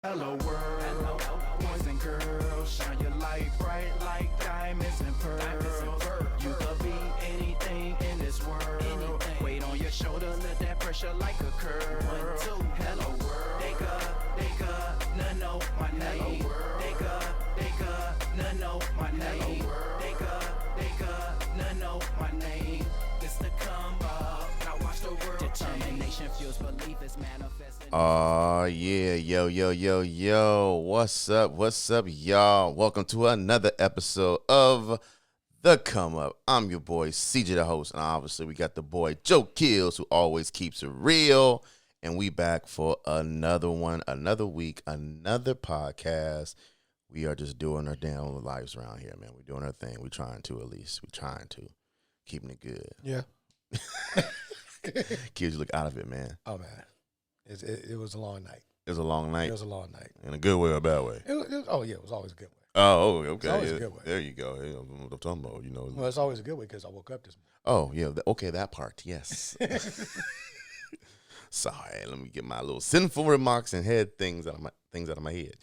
Hello world, boys and girls, shine your light bright like diamonds and pearls. You could be anything in this world. Weight on your shoulder, let that pressure like a curl. Hello world, they could not know my name. They could not know my name. They could not know my name. It's the come up. Now watch the world. Determination fuels belief is manifesting. Oh yeah, yo. What's up, y'all? Welcome to another episode of The Come Up. I'm your boy, CJ the host, and obviously we got the boy Joe Killz, who always keeps it real. And we back for another one, another week, another podcast. We are just doing our damn lives around here, man. We're doing our thing. We're trying to, at least. We're trying to. Keeping it good. Yeah. Kids, you look out of it, man. Oh man, it was a long night. It was a long night. It was a long night. In a good way or a bad way? It was always a good way. Oh, okay. It's always a good way. There you go. Hey, what I'm talking about, you know. Well, it's always a good way because I woke up this Oh, yeah. Okay, that part. Yes. morning. Sorry. Let me get my little sinful remarks and head things out of my head.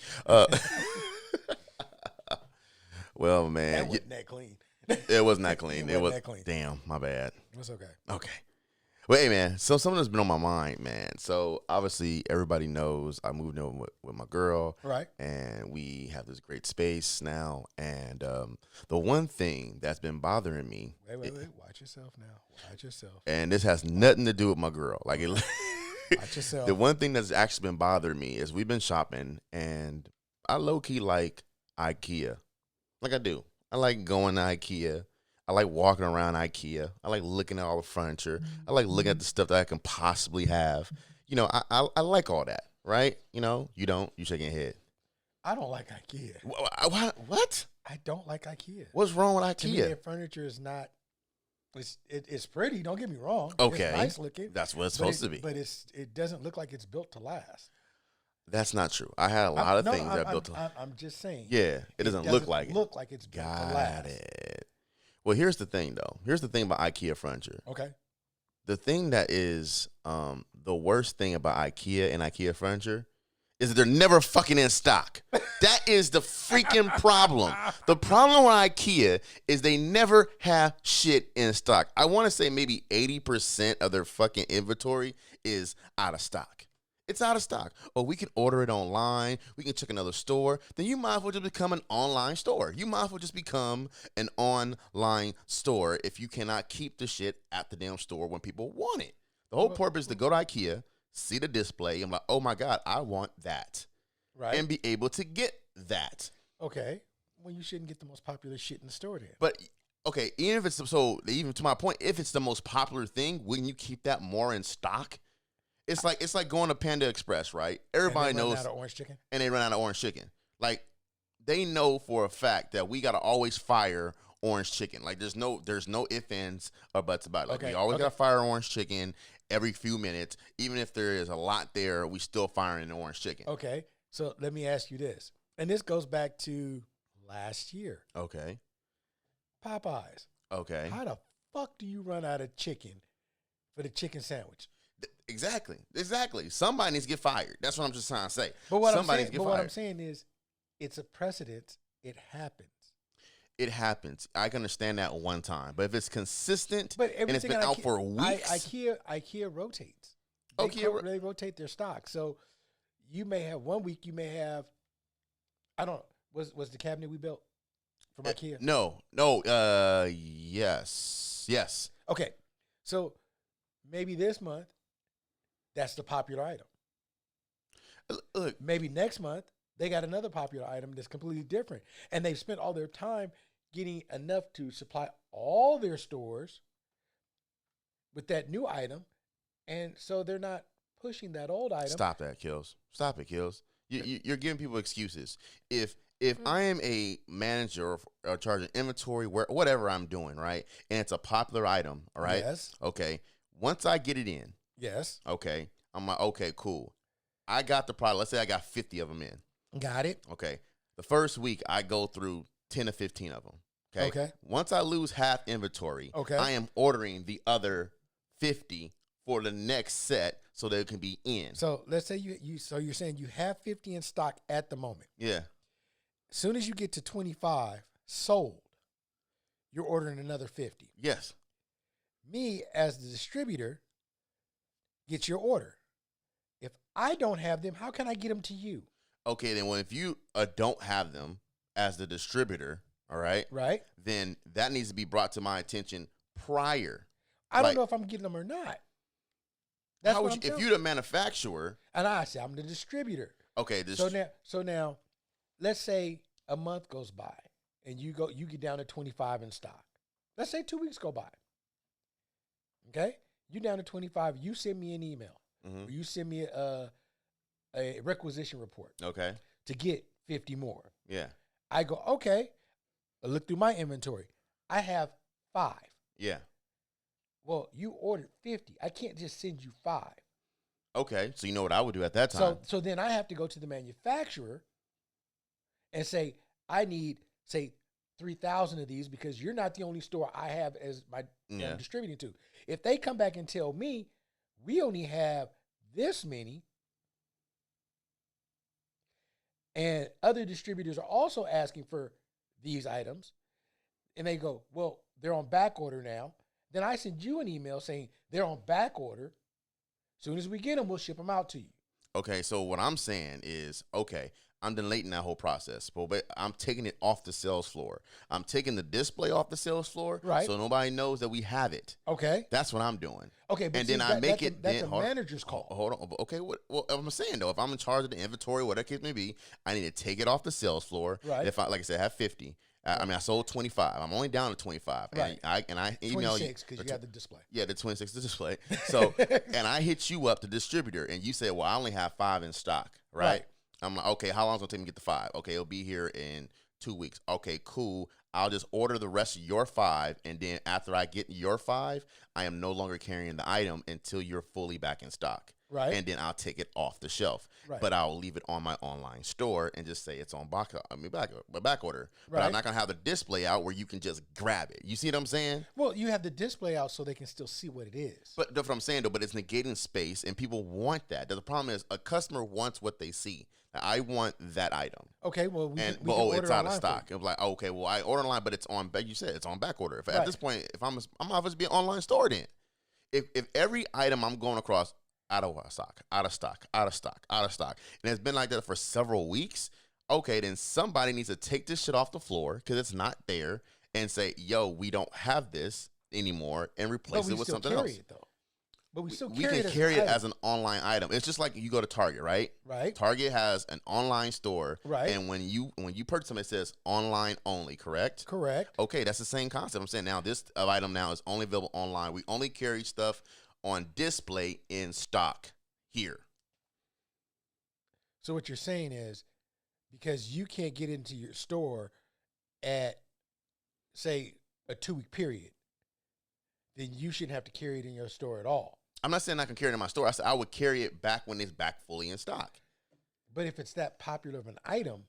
Well, man, That wasn't that clean. it was not clean. It wasn't that clean. Damn, my bad. It's okay. Okay. Well, hey, man, so something that's been on my mind, man. So, obviously, everybody knows I moved in with my girl. Right. And we have this great space now. And the one thing that's been bothering me. Wait. Watch yourself now. Watch yourself. And this has nothing to do with my girl. Like, Watch yourself. the one thing that's actually been bothering me is we've been shopping, and I low-key like Ikea. Like I do. I like going to Ikea. I like walking around Ikea. I like looking at all the furniture. I like looking at the stuff that I can possibly have. You know, I like all that, right? You know, you don't. You shaking your head. I don't like IKEA. What? I don't like IKEA. What's wrong with To me, Ikea? their furniture is not. It's pretty. Don't get me wrong. Okay. It's nice looking. That's what it's but supposed to be. But it doesn't look like it's built to last. That's not true. I had a lot of No, things that are built to. I'm just saying. Yeah, it doesn't look like it. Look like it's built to Got last. it. Well, here's the thing, though. Here's the thing about IKEA furniture. Okay. The thing that is the worst thing about IKEA and IKEA furniture is that they're never fucking in stock. That is the freaking problem. The problem with IKEA is they never have shit in stock. I want to say maybe 80% of their fucking inventory is out of stock. It's out of stock. Or we can order it online. We can check another store. Then you might as well just become an online store. You might as well just become an online store if you cannot keep the shit at the damn store when people want it. The whole purpose is to go to IKEA, see the display, and be like, oh my God, I want that. Right. And be able to get that. Okay. Well, you shouldn't get the most popular shit in the store then. But okay, even to my point, if it's the most popular thing, wouldn't you keep that more in stock? It's like going to Panda Express, right? Everybody and they run knows, out of orange chicken. and they run out of orange chicken. Like they know for a fact that we gotta always fire orange chicken. Like there's no ifs, ands, or buts about it. Like we always gotta fire orange chicken every few minutes, even if there is a lot there. We still firing the orange chicken. Okay. So let me ask you this, and this goes back to last year. Okay. Popeyes. Okay. How the fuck do you run out of chicken for the chicken sandwich? Exactly. Somebody needs to get fired. That's what I'm just trying to say. But what Somebody I'm saying, what I'm saying is, it's a precedent. It happens. It happens. I can understand that one time, but if it's consistent But and it's been out for weeks, IKEA rotates. They rotate their stock. So you may have 1 week. You may have. I don't. Was the cabinet we built from IKEA? No. Yes. Okay. So maybe this month, that's the popular item. Look, Maybe next month, they got another popular item that's completely different. And they've spent all their time getting enough to supply all their stores with that new item. And so they're not pushing that old item. stop that, Killz. Stop it, Killz. You're giving people excuses. If I am a manager or charge of inventory, whatever I'm doing, right, and it's a popular item, all right? Yes. Okay. Once I get it in, Yes. okay, I'm like, okay, cool. I got the product. Let's say I got 50 of them in. Got it. Okay. The first week, I go through 10 to 15 of them. Okay. Okay. Once I lose half inventory, Okay. I am ordering the other 50 for the next set so they can be in. So let's say so you're saying you have 50 in stock at the moment. Yeah. As soon as you get to 25 sold, you're ordering another 50. Yes. Me as the distributor gets your order. If I don't have them, how can I get them to you? Okay, then if you don't have them as the distributor, all right, Right. then that needs to be brought to my attention prior. I don't Like, know if I'm getting them or not. That's how what would I'm you, if telling you're the manufacturer, And I say I'm the distributor. okay, So now, let's say a month goes by and you get down to 25 in stock. Let's say 2 weeks go by. Okay, you down to 25. You send me an email. Mhm. Or you send me a requisition report okay, to get 50 more. yeah, I go, okay. I look through my inventory. I have 5. yeah, Well, you ordered 50. I can't just send you 5. okay. So you know what I would do at that time? So then I have to go to the manufacturer and say, I need, say, 3,000 of these because you're not the only store I have as my Yeah. I'm distributing to. If they come back and tell me we only have this many, and other distributors are also asking for these items, and they go, well, they're on back order now, then I send you an email saying they're on back order. As soon as we get them, we'll ship them out to you. Okay, so what I'm saying is, okay, I'm deleting that whole process, but I'm taking it off the sales floor. I'm taking the display off the sales floor, Right. so nobody knows that we have it. Okay. That's what I'm doing. Okay, but And see, then I make that's it. that's then, a hold on, manager's call. Hold on. Okay, well, I'm saying though, if I'm in charge of the inventory, whatever case may be, I need to take it off the sales floor. Right. If I, like I said, I have 50. I mean, I sold 25. I'm only down to 25. Right. And I email 26 you because you have the display. Yeah, the 26 the display. So, and I hit you up, the distributor, and you said, well, I only have 5 in stock, right? Right. I'm like, okay, how long is it going to take me to get the 5? Okay, it'll be here in 2 weeks. Okay, cool. I'll just order the rest of your 5, and then after I get your 5, I am no longer carrying the item until you're fully back in stock. Right. And then I'll take it off the shelf. Right. But I'll leave it on my online store and just say it's on back order. But Right. I'm not going to have the display out where you can just grab it. You see what I'm saying? Well, you have the display out so they can still see what it is. But that's what I'm saying, though. But it's negating space, and people want that. The problem is a customer wants what they see. Now, I want that item, Okay, well, we can it's order out of online for stock. It was like, okay, well, I order online, but it's on. But you said it's on back order. If Right. at this point, if I'm obviously be an online store, then if every item I'm going across out of stock, out of stock, out of stock, out of stock, and it's been like that for several weeks, okay, then somebody needs to take this shit off the floor because it's not there and say, yo, we don't have this anymore, and But replace we it with still something carry else. it, though. But we still We carry can it carry it item. as an online item. It's just like you go to Target, right? Right. Target has an online store, Right. And when you purchase them, it says online only. Correct. Correct. Okay, that's the same concept. I'm saying now this item now is only available online. We only carry stuff on display in stock here. So what you're saying is because you can't get into your store at, say, a 2-week period, then you shouldn't have to carry it in your store at all. I'm not saying I can carry it in my store. I said I would carry it back when it's back fully in stock. But if it's that popular of an item,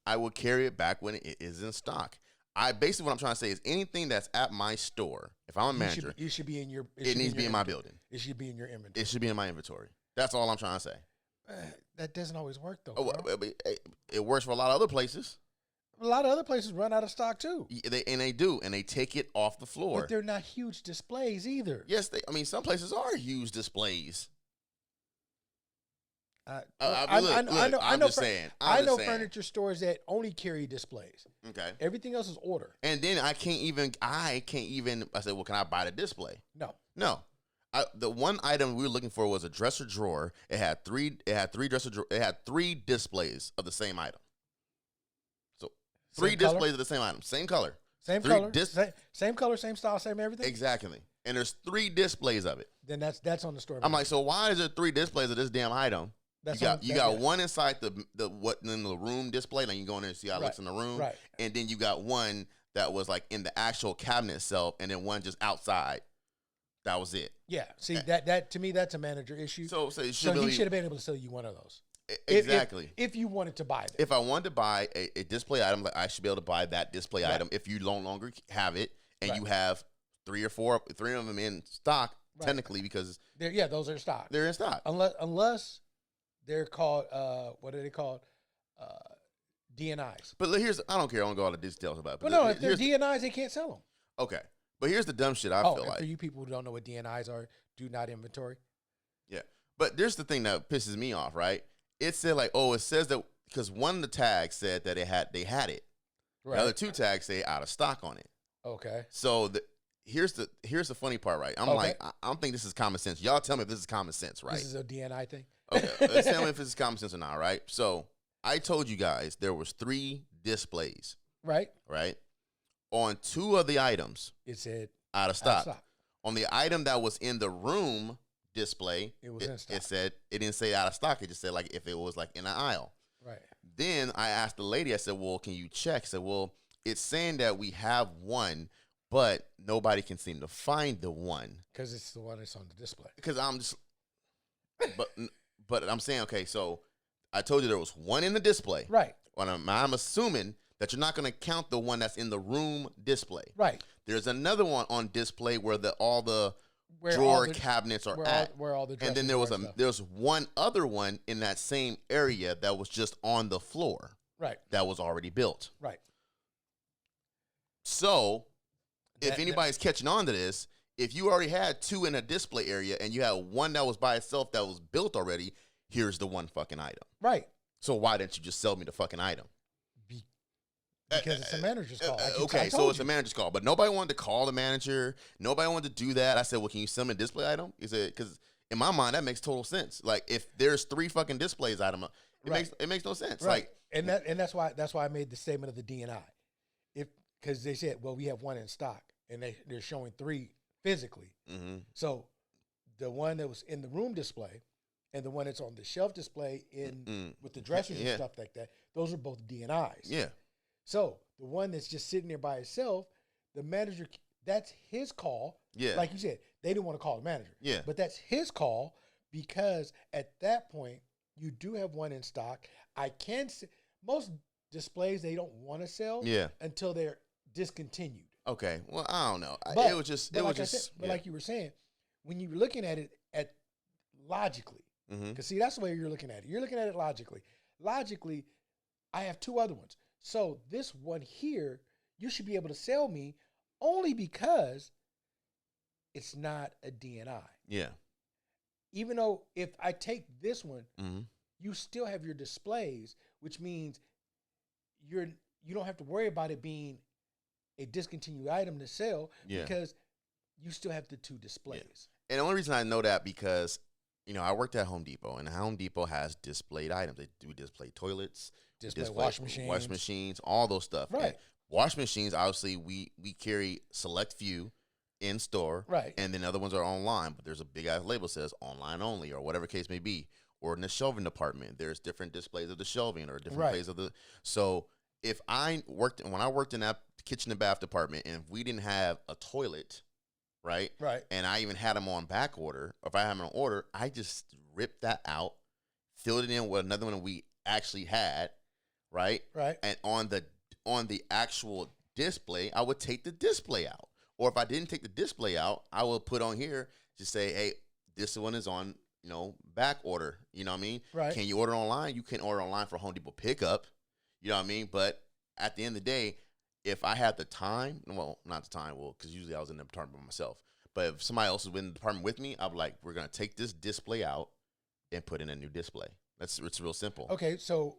I would carry it back when it is in stock. Basically what I'm trying to say is anything that's at my store, if I'm a manager, it should be in your. it needs to be in my building. It should be in your inventory. It should be in my inventory. That's all I'm trying to say. That doesn't always work though. Oh, bro. it works for a lot of other places. A lot of other places run out of stock too. They do, and they take it off the floor. But they're not huge displays either. Yes, some places are huge displays. I'm just saying. I know furniture stores that only carry displays. Okay. Everything else is order. And then I can't even. I said, well, can I buy the display? No. The one item we were looking for was a dresser drawer. It had three dresser drawer. It had 3 displays of the same item. So 3 displays of the same item, same color, same color, same color, same style, same everything. Exactly. And there's 3 displays of it. Then that's on the store. I'm like, so why is there 3 displays of this damn item? You got one inside the what in the room display. Like you go in there and see how it looks in the room, right? And then you got one that was like in the actual cabinet itself, and then one just outside. That was it. Yeah. See that to me that's a manager issue. So he should have been able to sell you one of those. Exactly. If you wanted to buy them. If I wanted to buy a display item, like I should be able to buy that display item. If you no longer have it and you have 3 of them in stock, technically because those are stock. they're in stock. Unless they're called what are they called? DNIs. But here's I don't care. I don't go all the details about it. But no, if they're DNIs, they can't sell them. Okay, but here's the dumb shit I feel like. For you people who don't know what DNIs are, do not inventory. Yeah, but there's the thing that pisses me off. Right? It said like, oh, it says that because one of the tags said that they had it. Right. The other two tags say out of stock on it. Okay. So here's the funny part, right? I'm like, I don't think this is common sense. Y'all tell me if this is common sense, right? This is a DNI thing. Okay, let's tell me if this is common sense or not, right? So I told you guys there was 3 displays, right? On 2 of the items, it said out of stock. On the item that was in the room display, it was in stock. It didn't say out of stock. It just said like if it was like in an aisle. Right. Then I asked the lady. I said, "Well, can you check?" I said, "Well, it's saying that we have one, but nobody can seem to find the one because it's the one that's on the display." Because I'm just, but I'm saying, okay, so I told you there was one in the display, right? Well, I'm assuming that you're not going to count the one that's in the room display, right? There's another one on display where all the drawer cabinets are at, where all the and then there's one other one in that same area that was just on the floor, right? That was already built, right? So, if anybody's catching on to this, if you already had 2 in a display area and you had one that was by itself that was built already, here's the one fucking item. Right. So why didn't you just sell me the fucking item? Because it's a manager's call. Okay, so it's a manager's call. But nobody wanted to call the manager. Nobody wanted to do that. I said, well, can you sell me a display item? He said, because in my mind, that makes total sense. Like, if there's 3 fucking displays item, it makes no sense. Right. Like, and that's why I made the statement of the DNI. Because they said, well, we have one in stock. And they're showing 3 physically. Mm-hmm. So the one that was in the room display and the one that's on the shelf display with the dressers and stuff like that, those are both DNIs. Yeah. So the one that's just sitting there by itself, the manager, that's his call. Yeah. Like you said, they didn't want to call the manager. Yeah. But that's his call because at that point, you do have one in stock. I can see most displays they don't want to sell until they're discontinued. Okay, well, I don't know. But, it was just, like you were saying, when you're looking at it logically, because see, that's the way you're looking at it. You're looking at it logically. Logically, I have 2 other ones. So this one here, you should be able to sell me only because it's not a DNI. Yeah. Even though if I take this one, you still have your displays, which means you don't have to worry about it being a discontinued item to sell because you still have the 2 displays. Yeah. And the only reason I know that because, I worked at Home Depot, and Home Depot has displayed items. They do display toilets, display wash machines, all those stuff. Right. And wash machines, obviously, we carry select few in store. Right. And then other ones are online, but there's a big ass label that says online only or whatever case may be. Or in the shelving department, there's different displays of the shelving or different plays of the. So when I worked in that kitchen and bath department, and if we didn't have a toilet, right, and I even had them on back order, or if I had them on order, I just ripped that out, filled it in with another one we actually had, right, and on the actual display, I would take the display out, or if I didn't take the display out, I would put on here just say, hey, this one is on back order. You know what I mean? Right. Can you order online? You can order online for Home Depot pickup. You know what I mean? But at the end of the day, if I had the time, well, not the time, because usually I was in the department by myself. But if somebody else was in the department with me, I'd be like, we're going to take this display out and put in a new display. It's real simple. Okay, so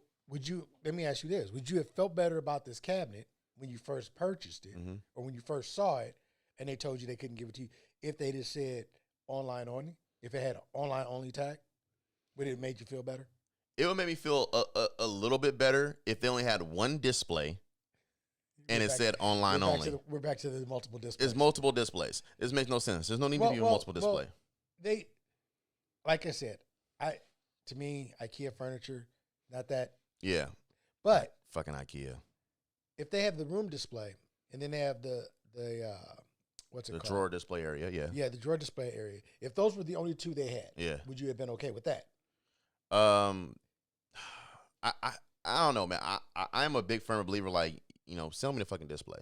let me ask you this. Would you have felt better about this cabinet when you first purchased it or when you first saw it and they told you they couldn't give it to you if they just said online only? If it had an online only tag, would it have made you feel better? It would make me feel a little bit better if they only had one display and it said online only. We're back to the multiple displays. It's multiple displays. This makes no sense. There's no need to be a multiple display. They, like I said, to me, IKEA furniture, not that. Yeah. But fucking IKEA. If they have the room display and then they have the what's it called? The drawer display area, yeah. Yeah, the drawer display area. If those were the only 2 they had, would you have been okay with that? I don't know, man. I am a big firm believer, like, sell me the fucking display.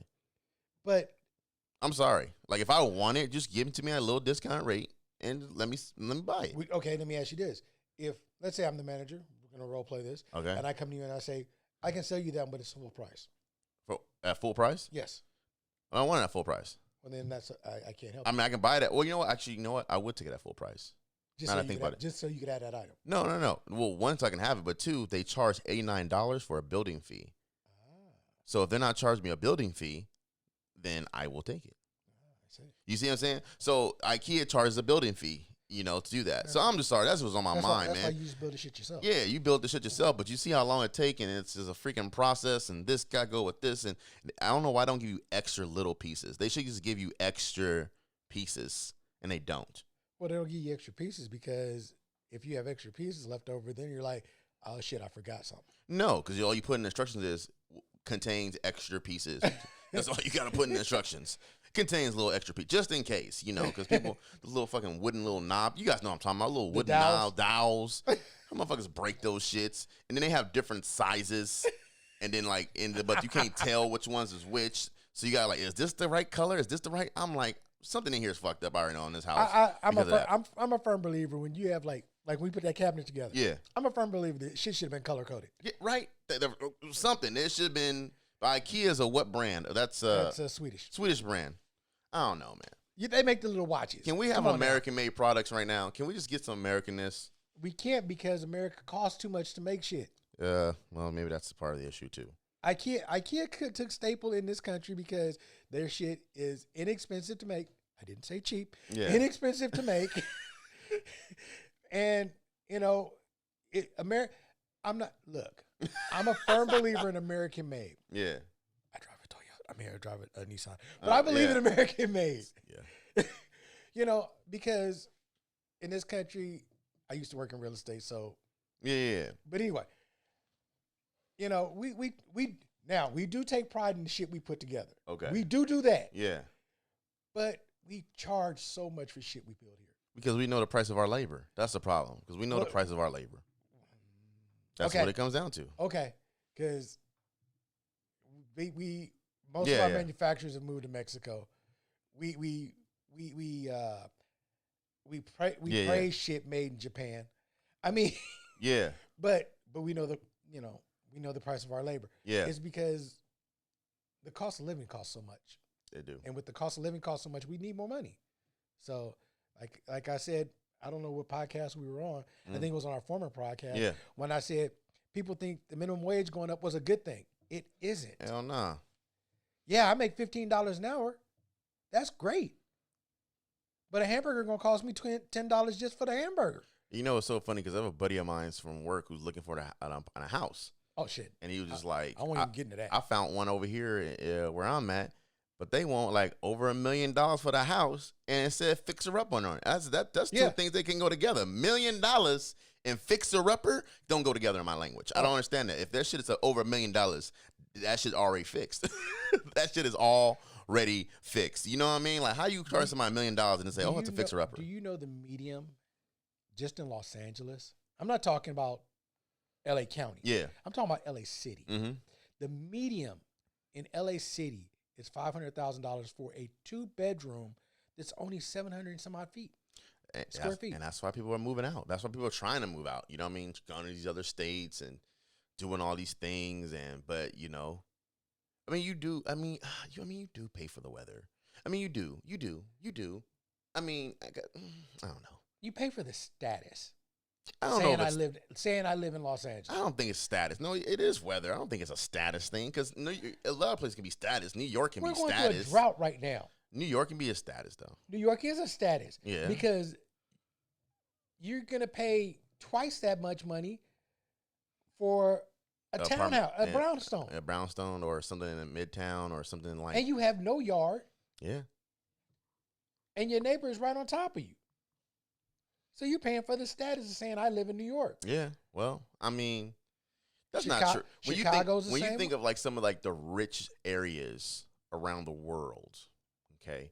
But I'm sorry. Like, if I want it, just give it to me at a little discount rate. and let me buy it. Okay, let me ask you this: if let's say I'm the manager, we're gonna role play this, Okay. and I come to you and I say, I can sell you that, but it's full price. At full price? Yes. I don't want it at full price. Well, then I can't help. I mean, I can buy that. Well, you know what? Actually, you know what? I would take it at full price. Just so you could add that item. No. Well, one, so I can have it, but two, they charge $89 for a building fee. So if they're not charging me a building fee, then I will take it. I see. You see what I'm saying? So IKEA charges a building fee, to do that. So I'm just sorry. That's what's on my mind, that's man. why you just build the shit yourself. Yeah, you build the shit yourself, but you see how long it takes, and it's just a freaking process, and this guy go with this, and I don't know why they don't give you extra little pieces. They should just give you extra pieces, and they don't. Well, they don't give you extra pieces because if you have extra pieces left over, then you're like, oh shit, I forgot something. No, because all you put in the instructions is contains extra pieces. That's all you got to put in the instructions. Contains little extra piece, just in case, because people, the little fucking wooden little knob. You guys know what I'm talking about, little wooden dowels. Motherfuckers break those shits, and then they have different sizes, and then but you can't tell which ones is which. So you got is this the right color? Is this the right? I'm like, something in here is fucked up. I already know in this house. I'm a firm believer when you have like when we put that cabinet together. Yeah, I'm a firm believer that shit should have been color coded. Yeah, right. Something it should have been. IKEA's a what brand? That's a Swedish brand. I don't know, man. They make the little watches. Can we have American-made products right now? Can we just get some Americanness? We can't because America costs too much to make shit. Well, maybe that's part of the issue too. IKEA took staple in this country because their shit is inexpensive to make. I didn't say cheap. Yeah. Inexpensive to make. And I'm a firm believer in American made. Yeah. I drive a Toyota. I drive a Nissan. But I believe in American made. Yeah. Because in this country, I used to work in real estate, so yeah. But anyway, we do take pride in the shit we put together. Okay. We do that. Yeah. But we charge so much for shit we build here. Because we know the price of our labor. That's the problem. Because we know the price of our labor. That's what it comes down to. Okay. Because most of our manufacturers have moved to Mexico. We praise shit made in Japan. I mean, yeah. But we know the price of our labor. Yeah. It's because the cost of living costs so much. They do. And with the cost of living costs so much, we need more money. So like I said, I don't know what podcast we were on. I think it was on our former podcast. Yeah. When I said people think the minimum wage going up was a good thing. It isn't. Hell nah. Yeah, I make $15 an hour. That's great. But a hamburger gonna cost me $10 just for the hamburger. It's so funny because I have a buddy of mine from work who's looking for a house. Oh shit! And he was just I won't even get into that. I found one over here where I'm at, but they want over $1 million for the house, and it said fixer up on it. That's two things that can go together. $1 million and fixer upper don't go together in my language. I don't understand that. If that shit is over $1 million, that shit already fixed. That shit is already fixed. You know what I mean? How you charge somebody $1 million and then say, it's a fixer upper? Do you know the medium just in Los Angeles? I'm not talking about LA County. Yeah. I'm talking about LA City. Mm-hmm. The medium in LA City is $500,000 for a 2-bedroom that's only 700 and some odd feet. Square feet. And that's why people are moving out. That's why people are trying to move out. You know what I mean? Going to these other states and doing all these things. But you do pay for the weather. I mean, you do. I mean, I don't know. You pay for the status. I don't know. Saying I live in Los Angeles. I don't think it's status. No, it is weather. I don't think it's a status thing because a lot of places can be status. New York can be status. We're going through a drought right now. New York can be a status though. New York is a status. Yeah. Because you're gonna pay twice that much money for a townhouse, a brownstone. A brownstone or something in Midtown or something like. And you have no yard. Yeah. And your neighbor is right on top of you. So you're paying for the status of saying I live in New York. Yeah. Well, I mean, that's not true. Chicago's when you think of some of the rich areas around the world, okay.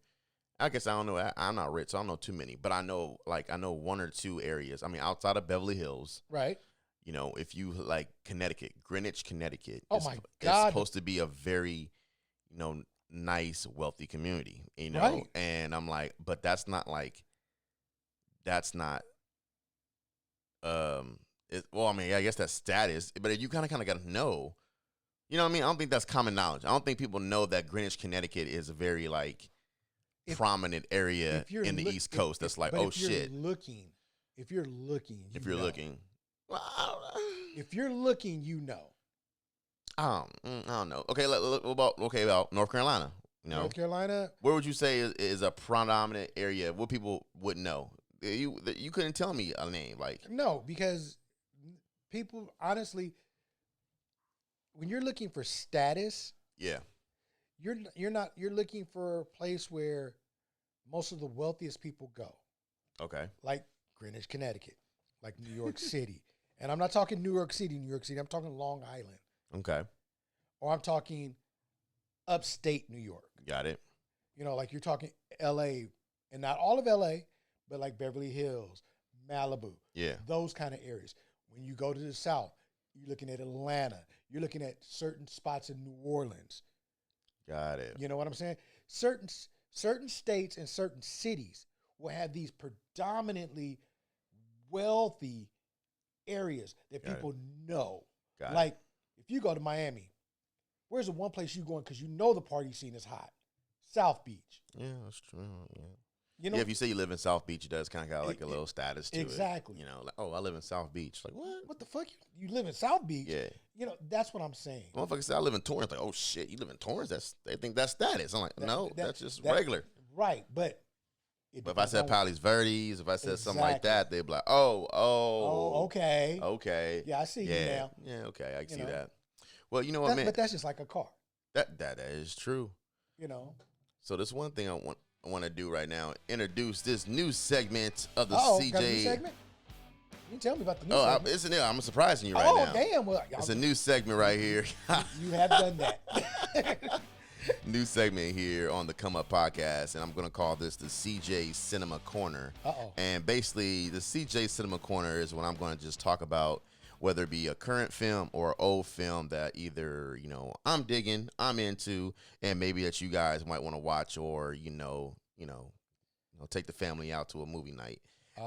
I guess I don't know. I'm not rich, so I don't know too many. But I know one or two areas. I mean, outside of Beverly Hills, right? If you Connecticut, Greenwich, Connecticut. Oh my God! It's supposed to be a very, nice, wealthy community. Right. And I'm like, but that's not that's not well, I mean, I guess that's status, but you kind of got to know. You know what I mean? I don't think that's common knowledge. I don't think people know that Greenwich, Connecticut is a very like prominent area in the East Coast. That's like, oh shit. If you're looking, if you're looking, you know. I don't know. Okay, about North Carolina. You know, North Carolina. Where would you say is a predominant area what people would know? You couldn't tell me a name like. No, because people honestly, when you're looking for status, yeah, you're looking for a place where most of the wealthiest people go. Okay. Like Greenwich, Connecticut, like New York City. And I'm not talking New York City. I'm talking Long Island. Okay. Or I'm talking upstate New York. Got it. You know, like you're talking LA, and not all of LA, but like Beverly Hills, Malibu. Yeah. Those kind of areas. When you go to the South, you're looking at Atlanta. You're looking at certain spots in New Orleans. Got it. You know what I'm saying? Certain states and certain cities will have these predominantly wealthy areas that people know. Like if you go to Miami, where's the one place you going because you know the party scene is hot? South Beach. Yeah, that's true. Yeah. You know, if you say you live in South Beach, it does kind of got like a little status to it. Exactly. You know, like, oh, I live in South Beach. Like, what? What the fuck? You live in South Beach? Yeah. You know, that's what I'm saying. Motherfucker say I live in Torrance. Like, oh shit, you live in Torrance? They think that's status. I'm like, that's just regular. Right, but if I said Palos Verdes, if I said something like that, they'd be like, oh, okay. Yeah, I see you now. Yeah, okay, I can see that. Well, you know what, man? But that's just like a car. That is true. You know. So this one thing I want to do right now, introduce this new segment of the CJ. Got a new segment? You can tell me about the new segment. It's new. I'm surprising you right now. Oh, damn. Well, it's a new segment right here. You have done that. New segment here on the Come Up Podcast, and I'm going to call this the CJ Cinema Corner. And basically, the CJ Cinema Corner is when I'm going to just talk about whether it be a current film or an old film that either, you know, I'm digging, I'm into, and maybe that you guys might want to watch or, you know, take the family out to a movie night.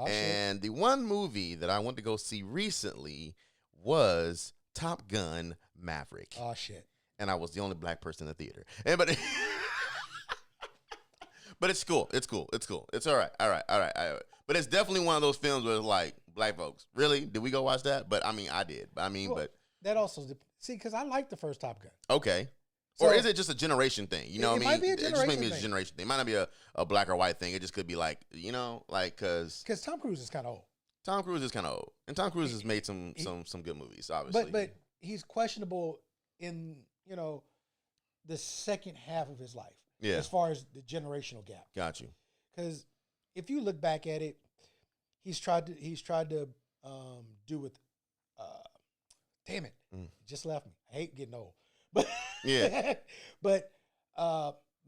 And the one movie that I went to go see recently was Top Gun Maverick. Oh, shit. And I was the only black person in the theater. But it's cool. It's cool. It's all right. But it's definitely one of those films where it's like, black folks, really? Did we go watch that? But I mean, I did. But that also, see, because I like the first Top Gun. Okay. So, or is it just a generation thing? You know what I mean? It might be a generation thing. It just may be a generation thing. It might not be a black or white thing. It just could be like, you know, like, because Tom Cruise is kind of old. Tom Cruise is kind of old. And Tom Cruise has made some good movies, obviously. But he's questionable in, you know, the second half of his life. Yeah. As far as the generational gap. Got you. Because if you look back at it, he's tried to do with damn it. Just left me. I hate getting old. But yeah. But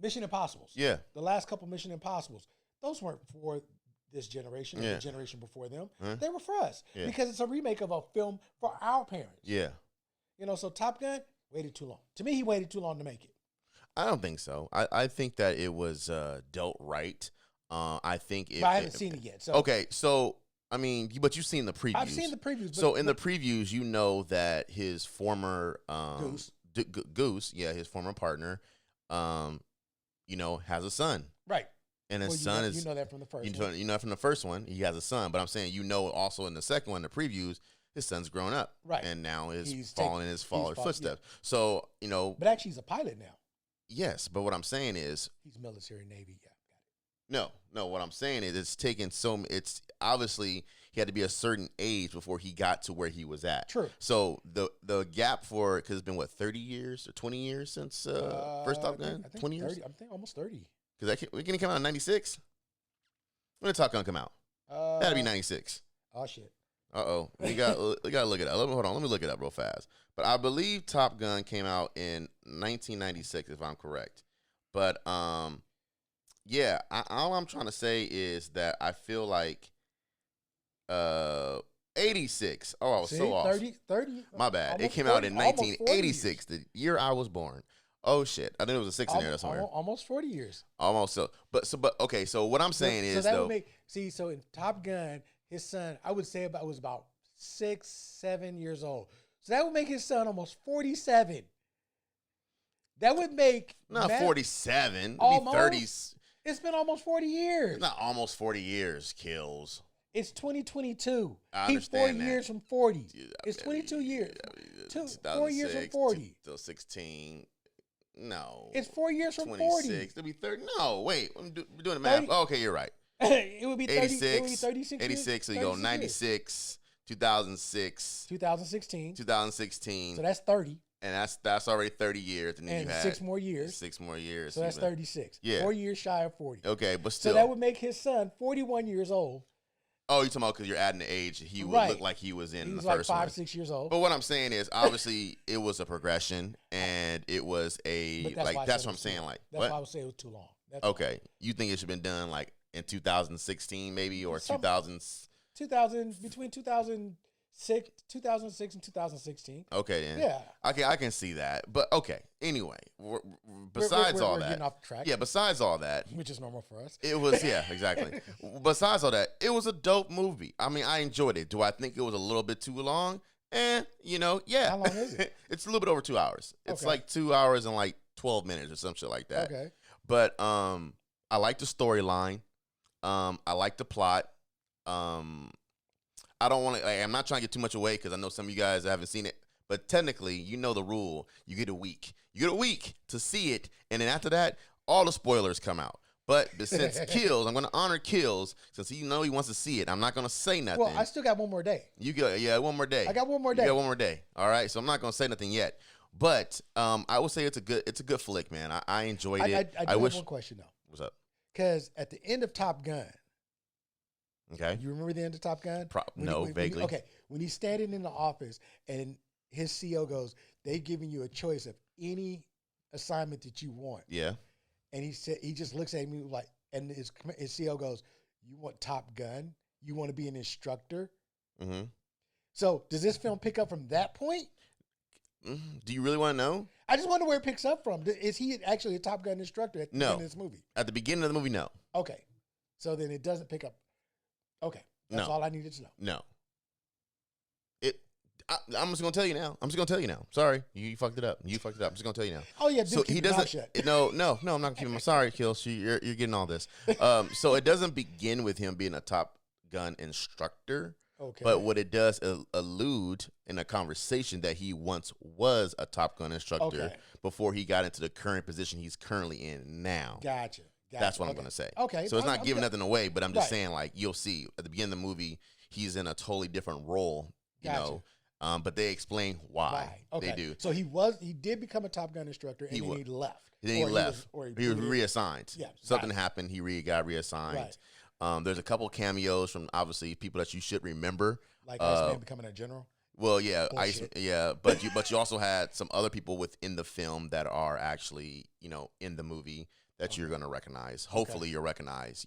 Mission Impossibles. Yeah. The last couple Mission Impossibles, those weren't for this generation or the generation before them. They were for us. Yeah. Because it's a remake of a film for our parents. Yeah. You know, so Top Gun waited too long. To me, he waited too long to make it. I don't think so. I think that it was dealt right. I think but I haven't seen it yet. So. Okay, so I mean, but you've seen the previews. I've seen the previews. So in the previews, you know that his former Goose, his former partner, you know, has a son. Right. And his son is. You know that from the first one. You know that from the first one. He has a son. But I'm saying, you know, also in the second one, the previews, his son's grown up. Right. And now is following in his father's footsteps. Yeah. So, you know. But actually, he's a pilot now. Yes. But what I'm saying is. He's military, Navy. Yeah. No. What I'm saying is it's obviously he had to be a certain age before he got to where he was at. True. So the gap because it's been 30 years or 20 years since first Top Gun? 20 years? 30, I think almost 30. Because it came out in 96? When did Top Gun come out? That'd be 96. Oh, shit. Uh-oh. We got to look it up. Hold on. Let me look it up real fast. But I believe Top Gun came out in 1996, if I'm correct. But, yeah, all I'm trying to say is that I feel like 86. Oh, I was so off. 30. My bad. It came 40, out in 1986, the year I was born. Oh shit! I think it was a 6 in there somewhere. Almost 40 years. Almost but okay. So what I'm saying is that though. Would make, so in Top Gun, his son, I would say was about 6, 7 years old. So that would make his son almost 47. That would make not 47. Almost. 30s. It's been almost 40 years. Not almost 40 years, Kills. It's 2022. I He's understand 4 years from 40. It's 22 years. 4 years from 40. Till 16. No. It's 4 years from 40. 26. It'll be 30. No, wait. We're doing the math. Oh, okay, you're right. It would be 30, 86. it would be 36 86. years, So you go 96, 2006, 2016. 2016. So that's 30. And that's already 30 years. And then you had 6 more years. 6 more years. So that's 36. Yeah. 4 years shy of 40. Okay, but still. So that would make his son 41 years old. Oh, you're talking about because you're adding the age. He would look like he was in the first one. He was like 5, 6 years old. But what I'm saying is, obviously, it was a progression, and it was that's what I'm saying. Like, that's why I would say it was too long. That's okay, you think it should have been done like in 2016, maybe, or 2000? Between 2006 and 2016. Okay, then. Yeah. Okay, I can see that. But okay, anyway, besides all we're that, getting off track. yeah. Besides all that, which is normal for us. it was exactly. Besides all that, it was a dope movie. I mean, I enjoyed it. Do I think it was a little bit too long? Yeah. How long is it? It's a little bit over 2 hours. It's like 2 hours and like 12 minutes or some shit like that. Okay. But I like the storyline. I like the plot. I don't want to. I'm not trying to get too much away because I know some of you guys haven't seen it. But technically, you know the rule. You get a week. You get a week to see it, and then after that, all the spoilers come out. But since Killz, I'm going to honor Killz since he wants to see it. I'm not going to say nothing. Well, I still got one more day. You got one more day. I got one more day. You got one more day. All right, so I'm not going to say nothing yet. But I would say it's a good flick, man. I enjoyed it. I wish. Have one question though. What's up? Because at the end of Top Gun. Okay. You remember the end of Top Gun? Vaguely. Okay. When he's standing in the office and his CEO goes, they've given you a choice of any assignment that you want. Yeah. And he just looks at me like, and his CEO goes, you want Top Gun? You want to be an instructor? Mm-hmm. So does this film pick up from that point? Do you really want to know? I just wonder where it picks up from. Is he actually a Top Gun instructor at the end of this movie? At the beginning of the movie, no. Okay. So then it doesn't pick up. Okay. That's all I needed to know. No. I'm just gonna tell you now. Sorry, you fucked it up. I'm just gonna tell you now. Oh yeah, so he doesn't. No, I'm not keeping. Sorry, Killz. You're getting all this. So it doesn't begin with him being a Top Gun instructor. Okay. But what it does allude in a conversation that he once was a Top Gun instructor before he got into the current position he's currently in now. Gotcha. That's what I'm gonna say. Okay. So it's not giving nothing away, but I'm just saying, like, you'll see at the beginning of the movie, he's in a totally different role. You know. But they explain why. They do. So he did become a Top Gun instructor, and then he left. Then he left. He was reassigned. Yeah, something happened. He got reassigned. Right. There's a couple cameos from obviously people that you should remember. Like Iceman becoming a general. Well, yeah, but you also had some other people within the film that are actually in the movie that you're gonna recognize. Hopefully, you'll recognize.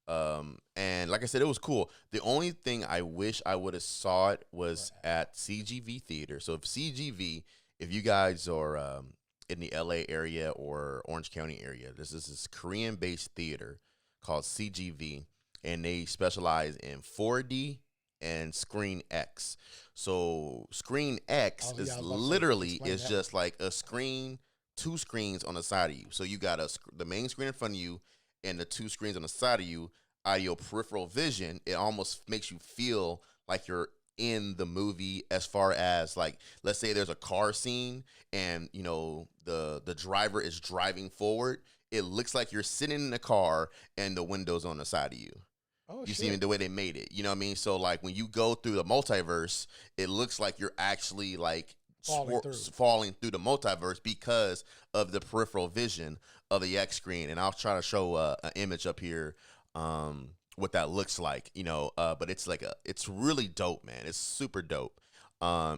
And like I said, it was cool. The only thing I wish I would have saw it was at CGV Theater. So if you guys are in the LA area or Orange County area, this is this Korean-based theater called CGV, and they specialize in 4D and Screen X. So Screen X is literally just like a screen, 2 screens on the side of you. So you got the main screen in front of you and the 2 screens on the side of you. Out of your peripheral vision, it almost makes you feel like you're in the movie, as far as, like, let's say there's a car scene and the driver is driving forward. It looks like you're sitting in the car and the window's on the side of you. Oh, you see the way they made it. You know what I mean? So like when you go through the multiverse, it looks like you're actually like falling through the multiverse because of the peripheral vision of the X screen. And I'll try to show an image up here. What that looks like, but it's really dope, man. It's super dope.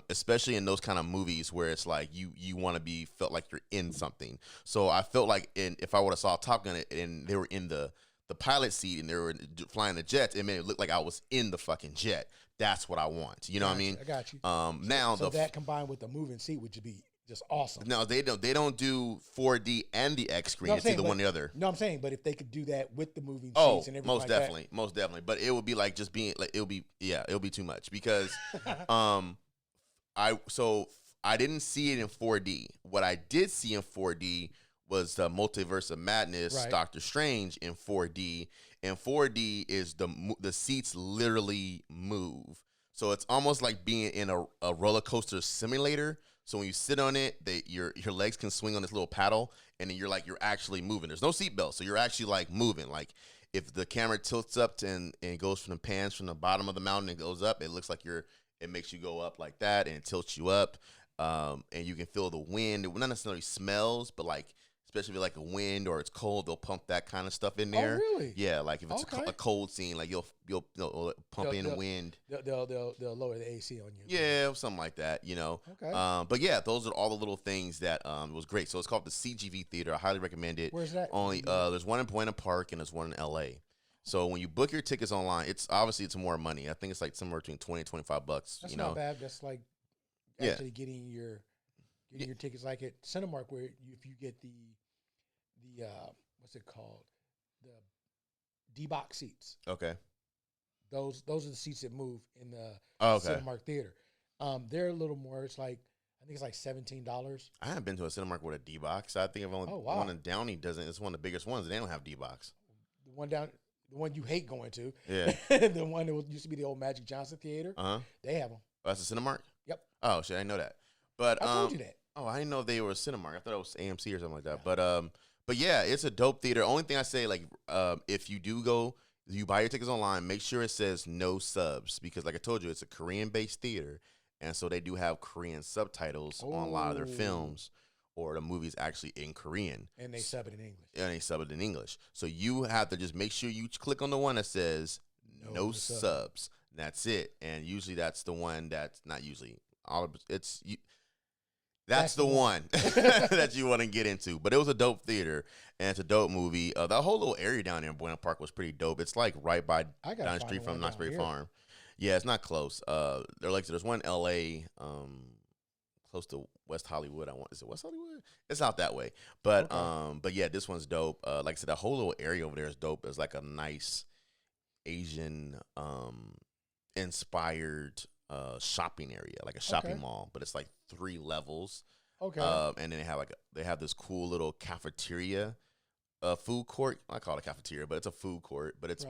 Especially in those kind of movies where it's like you want to felt like you're in something. So I felt like if I would have saw Top Gun and they were in the pilot seat and they were flying the jets, it made it look like I was in the fucking jet. That's what I want. You know what I mean? I got you. Now that combined with the moving seat would be just awesome. No, they don't. They don't do 4D and the X screen. No, I'm It's saying, either but- one or the other. No, I'm saying, but if they could do that with the moving Oh, seats and everything most like definitely, most definitely. But it would be like just being like it'll be too much because I didn't see it in 4D. What I did see in 4D was the Multiverse of Madness, Right. Doctor Strange in 4D. And 4D is the seats literally move. So it's almost like being in a roller coaster simulator. So when you sit on it, your legs can swing on this little paddle, and then you're actually moving. There's no seatbelt, so you're actually like moving. Like if the camera tilts up and goes from the pans from the bottom of the mountain and goes up, it looks like it makes you go up like that, and it tilts you up. And you can feel the wind. It not necessarily smells, but like especially if it's like a wind or it's cold, they'll pump that kind of stuff in there. Oh, really? Yeah, like if it's Okay. a cold scene, like you'll pump in wind. They'll lower the AC on you. Yeah, something like that, you know. Okay. But yeah, those are all the little things that was great. So it's called the CGV Theater. I highly recommend it. Where's that? Only there's one in Buena Park and there's one in LA. So when you book your tickets online, it's more money. I think it's like somewhere between $20 and $25. That's you know, not bad. That's like Yeah. actually getting your tickets like at Cinemark, where if you get the what's it called, the D-box seats. Okay. Those are the seats that move in the Okay. Cinemark theater. They're a little more. It's like I think it's like $17. I haven't been to a Cinemark with a D-box. I think I've only one in Downey doesn't. It's one of the biggest ones. They don't have D-box. The one you hate going to. Yeah. The one that used to be the old Magic Johnson Theater. They have them. Oh, that's a Cinemark? Yep. Oh shit, I didn't know that. But I told you that. Oh, I didn't know they were a Cinemark. I thought it was AMC or something like that. But yeah, it's a dope theater. Only thing I say, like, if you do go, you buy your tickets online, make sure it says no subs because, like I told you, it's a Korean-based theater, and so they do have Korean subtitles on a lot of their films, or the movies actually in Korean. And they sub it in English. And they sub it in English. So you have to just make sure you click on the one that says no subs. That's it. And usually that's the one that's not usually. That's the one that you want to get into. But it was a dope theater, and it's a dope movie. That whole little area down there in Buena Park was pretty dope. It's like right by down the street from Knox Berry Farm. Yeah, it's not close. There's one in L.A., close to West Hollywood. Is it West Hollywood? It's out that way. But but yeah, this one's dope. Like I said, that whole little area over there is dope. It's like a nice Asian inspired shopping area, like a shopping mall, but it's like 3 levels. Okay. And then they have this cool little cafeteria, food court. I call it a cafeteria, but it's a food court. But it's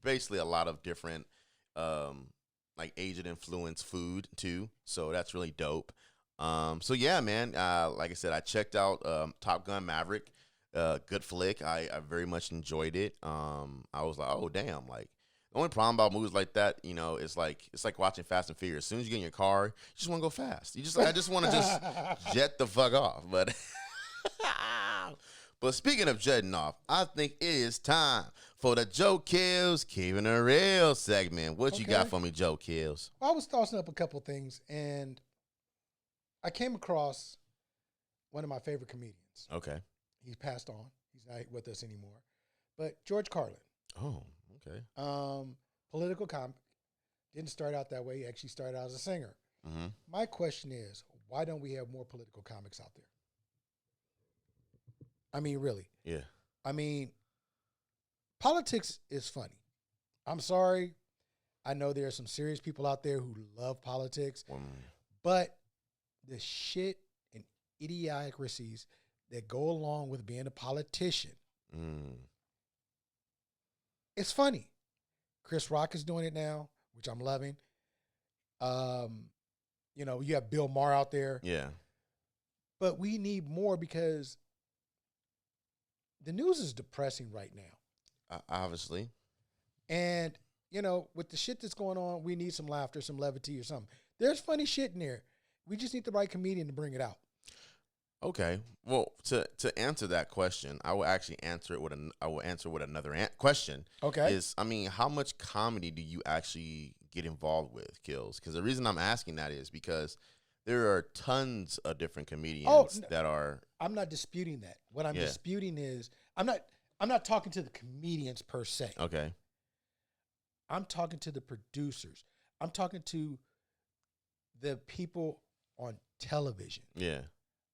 basically a lot of different like Asian influenced food too. So that's really dope. So yeah, man. Like I said, I checked out Top Gun Maverick. Good flick. I very much enjoyed it. I was like, oh damn, like. The only problem about movies like that, you know, it's like watching Fast and Furious. As soon as you get in your car, you just want to go fast. I just want to just jet the fuck off. But speaking of jetting off, I think it is time for the Joe Killz Keeping It Real segment. What you got for me, Joe Killz? I was tossing up a couple things, and I came across one of my favorite comedians. Okay. He's passed on. He's not with us anymore. But George Carlin. Oh. Okay. Political comic. Didn't start out that way. He actually started out as a singer. Mm-hmm. My question is, why don't we have more political comics out there? I mean, really. Yeah. I mean, politics is funny. I'm sorry. I know there are some serious people out there who love politics, but the shit and idiosyncrasies that go along with being a politician. It's funny. Chris Rock is doing it now, which I'm loving. You know, you have Bill Maher out there. Yeah. But we need more because the news is depressing right now. Obviously. And, you know, with the shit that's going on, we need some laughter, some levity or something. There's funny shit in there. We just need the right comedian to bring it out. Okay. Well, to answer that question, I will actually answer it with another question. Okay. How much comedy do you actually get involved with, Killz? Because the reason I'm asking that is because there are tons of different comedians that are. I'm not disputing that. What I'm disputing is I'm not talking to the comedians per se. Okay. I'm talking to the producers. I'm talking to the people on television. Yeah.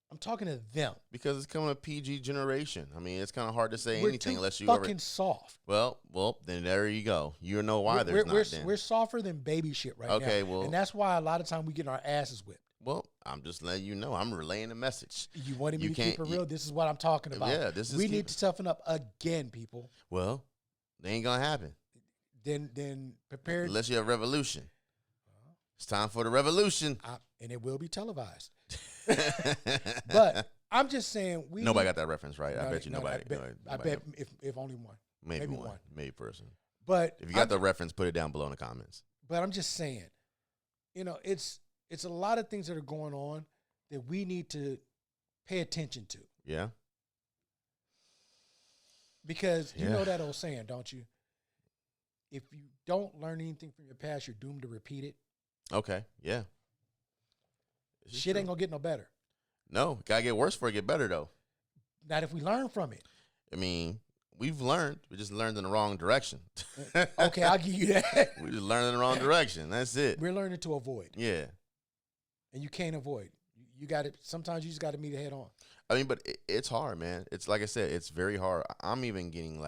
I'm talking to them. Because it's coming a PG generation. I mean, it's kind of hard to say We're anything too unless you fucking soft. Well, then there you go. You know why there's not. Then. We're softer than baby shit right now. Okay, well, and that's why a lot of time we get our asses whipped. Well, I'm just letting you know. I'm relaying the message. You wanted me to keep it real. This is what I'm talking about. Yeah, we need to toughen up again, people. Well, they ain't gonna happen. Then prepare. Unless you have revolution. It's time for the revolution, and it will be televised. But I'm just saying nobody got that reference right. I bet you nobody. I bet if only one, maybe one, maybe person. But if you got the reference, put it down below in the comments. But I'm just saying, it's a lot of things that are going on that we need to pay attention to. Yeah. Because you know that old saying, don't you? If you don't learn anything from your past, you're doomed to repeat it. Okay. Yeah. Shit ain't gonna get no better. No, gotta get worse before it get better though. Not if we learn from it. I mean, we've learned. We just learned in the wrong direction. Okay, I'll give you that. We just learned in the wrong direction. That's it. We're learning to avoid. Yeah. And you can't avoid. You got it. Sometimes you just got to meet it head on. I mean, but it's hard, man. It's like I said, it's very hard. I'm even getting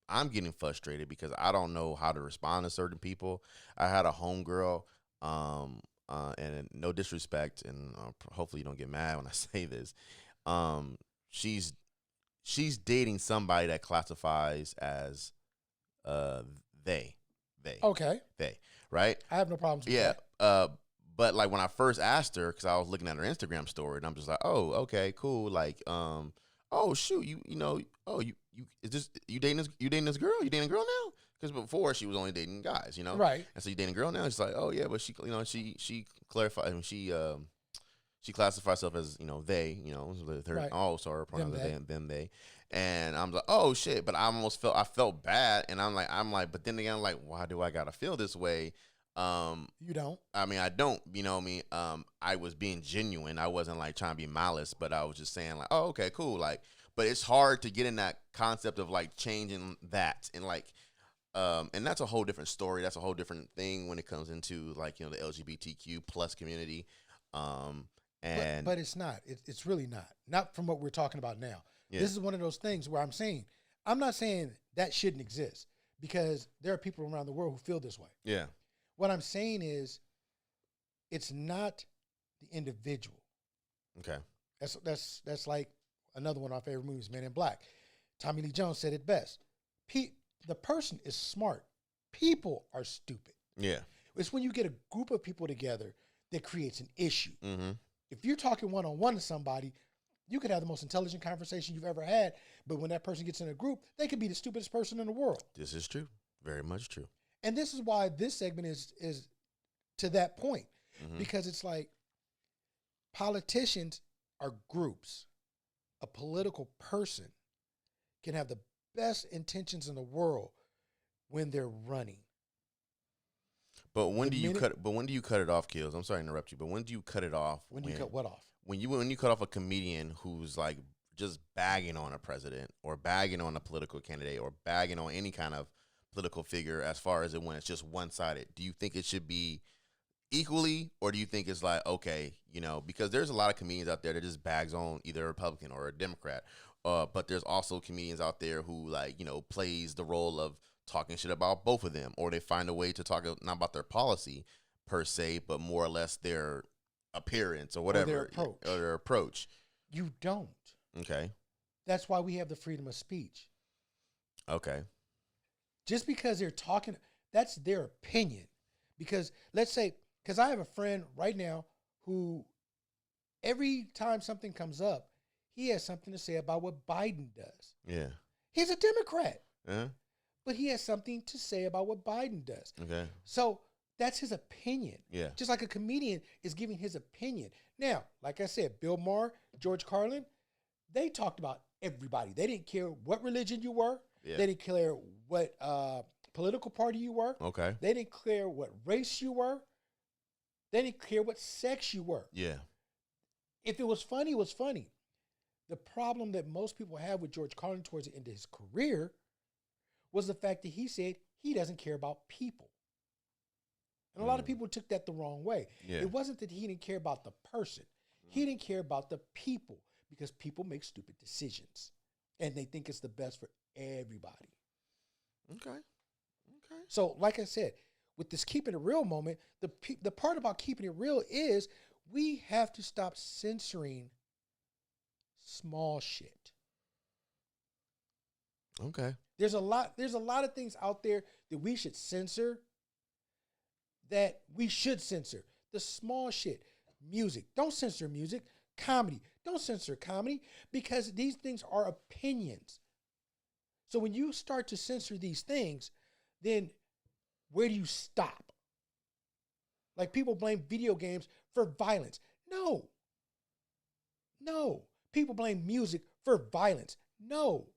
I'm getting frustrated because I don't know how to respond to certain people. I had a homegirl, and no disrespect, and hopefully you don't get mad when I say this. She's dating somebody that classifies as they. Okay. They, right? I have no problems with that. But like when I first asked her, because I was looking at her Instagram story, and I'm just like, oh, okay, cool. Like, oh shoot, you dating this girl? You dating a girl now? Because before she was only dating guys, Right. And so you dating a girl now? She's like, oh yeah, but she clarified, she classifies herself as they, with her. Right. Oh, sorry, pronouns them they. And I'm like, oh shit, but I felt bad, and I'm like, but then again, I'm like, why do I gotta feel this way? You don't. I mean, I don't. You know what I mean? I was being genuine. I wasn't like trying to be malice, but I was just saying like, oh, okay, cool. Like, but it's hard to get in that concept of like changing that and like, and that's a whole different story. That's a whole different thing when it comes into like the LGBTQ plus community. But it's not. It's really not. Not from what we're talking about now. Yeah. This is one of those things where I'm not saying that shouldn't exist because there are people around the world who feel this way. Yeah. What I'm saying is, it's not the individual. Okay. That's like another one of my favorite movies, Men in Black. Tommy Lee Jones said it best. The person is smart. People are stupid. Yeah. It's when you get a group of people together that creates an issue. Mm-hmm. If you're talking one-on-one to somebody, you could have the most intelligent conversation you've ever had, but when that person gets in a group, they could be the stupidest person in the world. This is true. Very much true. And this is why this segment is to that point, because it's like politicians are groups. A political person can have the best intentions in the world when they're running. But when do you cut it off, Killz? I'm sorry to interrupt you, but when do you cut it off? When do you cut what off? When you cut off a comedian who's like just bagging on a president or bagging on a political candidate or bagging on any kind of political figure as far as when it's just one-sided. Do you think it should be equally, or do you think it's like, okay, because there's a lot of comedians out there that just bags on either a Republican or a Democrat, but there's also comedians out there who like, plays the role of talking shit about both of them, or they find a way to talk not about their policy per se, but more or less their appearance or whatever, or their approach. You don't. Okay. That's why we have the freedom of speech. Okay. Just because they're talking, that's their opinion. Because let's say, because I have a friend right now who every time something comes up, he has something to say about what Biden does. Yeah. He's a Democrat. Uh-huh. But he has something to say about what Biden does. Okay. So that's his opinion. Yeah. Just like a comedian is giving his opinion. Now, like I said, Bill Maher, George Carlin, they talked about everybody. They didn't care what religion you were. Yeah. They didn't care what political party you were. Okay. They didn't care what race you were. They didn't care what sex you were. Yeah. If it was funny, it was funny. The problem that most people have with George Carlin towards the end of his career was the fact that he said he doesn't care about people. And a lot of people took that the wrong way. Yeah. It wasn't that he didn't care about the person. He didn't care about the people because people make stupid decisions and they think it's the best for everybody. Okay. So, like I said, with this keeping it real moment, the part about keeping it real is we have to stop censoring small shit. Okay. There's a lot of things out there that we should censor. That we should censor. The small shit. Music. Don't censor music. Comedy. Don't censor comedy because these things are opinions. So when you start to censor these things, then where do you stop? Like people blame video games for violence. No. People blame music for violence. No.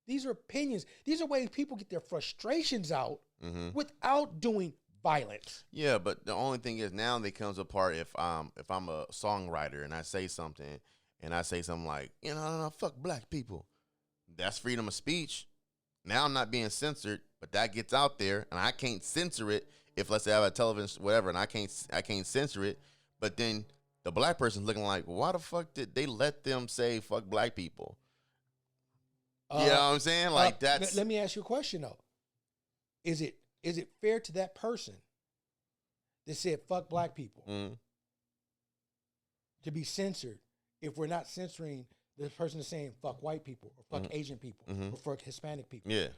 These are opinions. These are ways people get their frustrations out without doing violence. Yeah, but the only thing is now they comes apart if I'm a songwriter and I say something like, no, fuck black people. That's freedom of speech. Now I'm not being censored, but that gets out there and I can't censor it if, let's say, I have a television, whatever, and I can't censor it. But then the black person's looking like, why the fuck did they let them say fuck black people? You know what I'm saying? Like that's. Let me ask you a question though. Is it fair to that person that said fuck black people to be censored if we're not censoring the person that's saying fuck white people or fuck Asian people or fuck Hispanic people? Yeah.